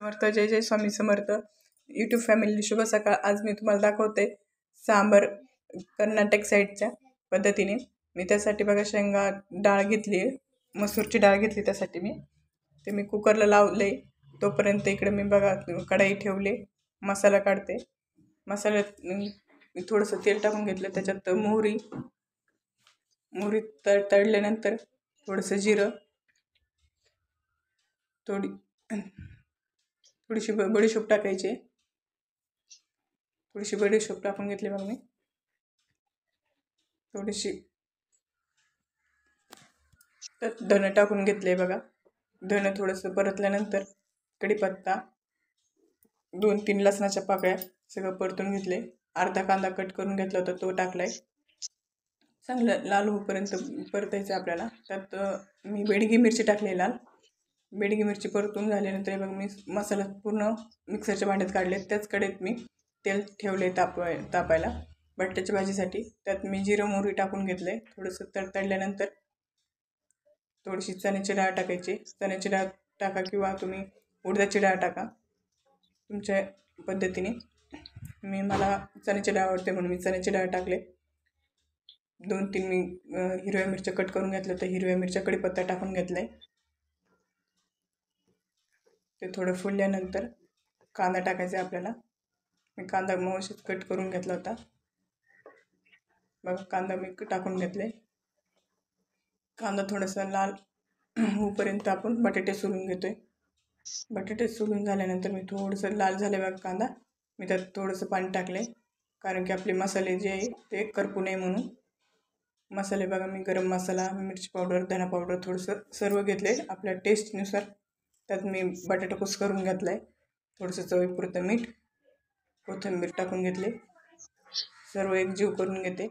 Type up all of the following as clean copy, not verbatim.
समर्थ. जय जय Swami Samarth. YouTube family शुभ सकाळ. आज मी तुम्हाला दाखवते सांबर कर्नाटक साईडच्या पद्धतीने. मी त्यासाठी बघा शेंगा डाळ घेतली, मसूरची डाळ घेतली. त्यासाठी मी कुकरला लावले. तोपर्यंत इकडे मी बघा कढई ठेवली, मसाला काढते. मसाल्यात मी थोडंसं तेल टाकून घेतलं. त्याच्यात मोहरी तळल्यानंतर थोडंसं जिरं, थोडीशी बडीशोप टाकायची. थोडीशी बडीशोप टाकून घेतली. मग मी थोडीशी त्यात धणे टाकून घेतले. बघा धणे थोडंसं परतल्यानंतर कढीपत्ता, 2-3 लसणाच्या पाकळ्या सगळं परतून घेतले. अर्धा कांदा कट करून घेतला होता, तो टाकलाय. चांगलं लाल होईपर्यंत परतायचं आपल्याला. त्यात मी बेडगी मिरची टाकली लाल. बेडगी मिरची परतून झाल्यानंतर बघ मी मसाला पूर्ण मिक्सरच्या भांड्यात काढले. त्याच कढईत मी तेल ठेवले तापायला बटाट्याच्या भाजीसाठी. त्यात मी जिरं मोहरी टाकून घेतले. थोडंसं तळल्यानंतर थोडीशी चण्याची डाळ टाकायची. चण्याची डाळ टाका किंवा तुम्ही उडदाची डाळ टाका तुमच्या पद्धतीने. मला चण्याची डाळ आवडते म्हणून मी चण्याची डाळ टाकले. 2-3 मी हिरव्या मिरच्या कट करून घेतल्या. तर हिरव्या मिरच्या कढीपत्ता टाकून घेतलाय. ते थोडं फुलल्यानंतर कांदा टाकायचा आपल्याला. मी कांदा व्यवस्थित कट करून घेतला होता. बघा कांदा मी टाकून घेतले. कांदा थोडासा लाल होईपर्यंत आपण बटाटे सोलून घेतोय. बटाटे सोलून झाल्यानंतर मी थोडंसं लाल झाले बघा कांदा, मी त्यात थोडंसं पाणी टाकले. कारण की आपले मसाले जे आहे ते करपू नये म्हणून. मसाले बघा मी गरम मसाला, मिरची पावडर, धना पावडर थोडंसं सर्व घेतले आपल्या टेस्टनुसार. त्यात मी बटाटा कुस्करून घातलाय. थोडंसं चवीपुरतं मीठ, कोथिंबीर टाकून घेतले. सर्व एकजीव करून घेते.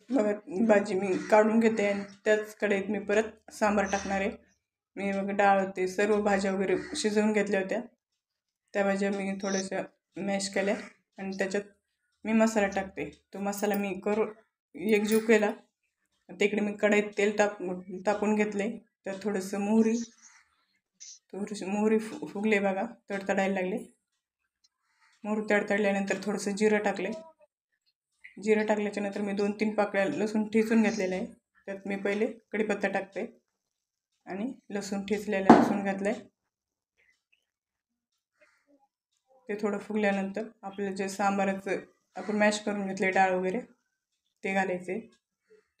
बघा भाजी मी काढून घेते आणि त्याच कढईत मी परत सांबार टाकणार आहे. मी बघा डाळ होते, सर्व भाज्या वगैरे शिजवून घेतल्या होत्या. त्या भाज्या मी थोड्याशा मॅश केल्या आणि त्याच्यात मी मसाला टाकते. तो मसाला मी एकजीव केला. तिकडे मी कढईत तेल टाकून घेतले. त्यात थोडंसं मोहरी फुगले बघा, तडतडायला लागले. मोहरी तडतडल्यानंतर थोडंसं जिरं टाकले. जिरं टाकल्याच्या नंतर मी 2-3 पाकळ्या लसूण ठेचून घेतलेलं आहे. त्यात मी पहिले कढीपत्ता टाकते आणि लसूण ठेचलेलं लसूण घातलंय. ते थोडं फुगल्यानंतर आपलं जे सांबाराचं आपण मॅश करून घेतले डाळ वगैरे ते घालायचे.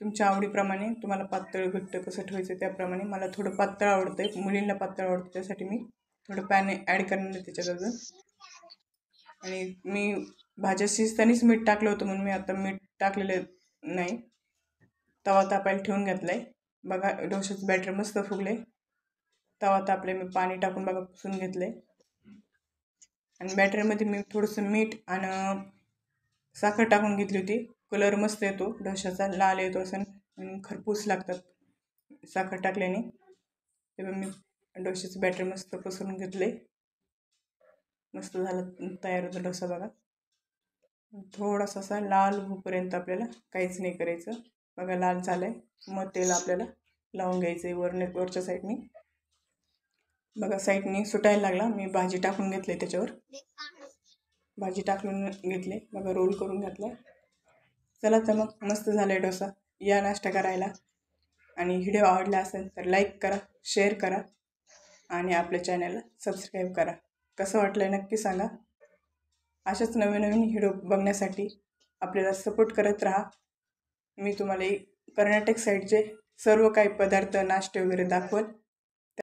तुमच्या आवडीप्रमाणे तुम्हाला पातळ घट्ट कसं ठेवायचं त्याप्रमाणे. मला थोडं पातळ आवडतं आहे, मुलींना पातळ आवडतं, त्यासाठी मी थोडं पाणी ॲड करणार आहे त्याच्यात अजून. आणि मी भाज्या शिजतानीच मीठ टाकलं होतं म्हणून मी आता मीठ टाकलेलं नाही. तवा तापायला ठेवून घेतला आहे. बघा डोशाचं बॅटर मस्त फुगले. तवा तापले, मी पाणी टाकून बघा पुसून घेतले. आणि बॅटरमध्ये मी थोडंसं मीठ आणि साखर टाकून घेतली होती. कलर मस्त येतो डोशाचा, लाल येतो असं आणि खरपूस लागतात साखर टाकल्याने. तेव्हा मी डोशाचं बॅटर मस्त पसरून घेतले. मस्त झालं तयार होतं डोसा बघा. थोडासा असा लाल होईपर्यंत आपल्याला काहीच नाही करायचं. बघा लाल झालं आहे. मग तेल आपल्याला लावून घ्यायचं आहे वरच्या साईडने. बघा साईडने सुटायला लागला. मी भाजी टाकून घेतली त्याच्यावर. भाजी टाकून घेतले बघा, रोल करून घातला. चला तर मग मस्त झालं आहे डोसा. या नाश्ता करायला. आणि व्हिडिओ आवडला असेल तर लाईक करा, शेअर करा आणि आपल्या चॅनलला सबस्क्राईब करा. कसं वाटलं आहे नक्की सांगा. अशाच नवीन व्हिडिओ बघण्यासाठी आपल्याला सपोर्ट करत राहा. मी तुम्हाला कर्नाटक साईडचे सर्व काही पदार्थ नाश्ते वगैरे दाखवल.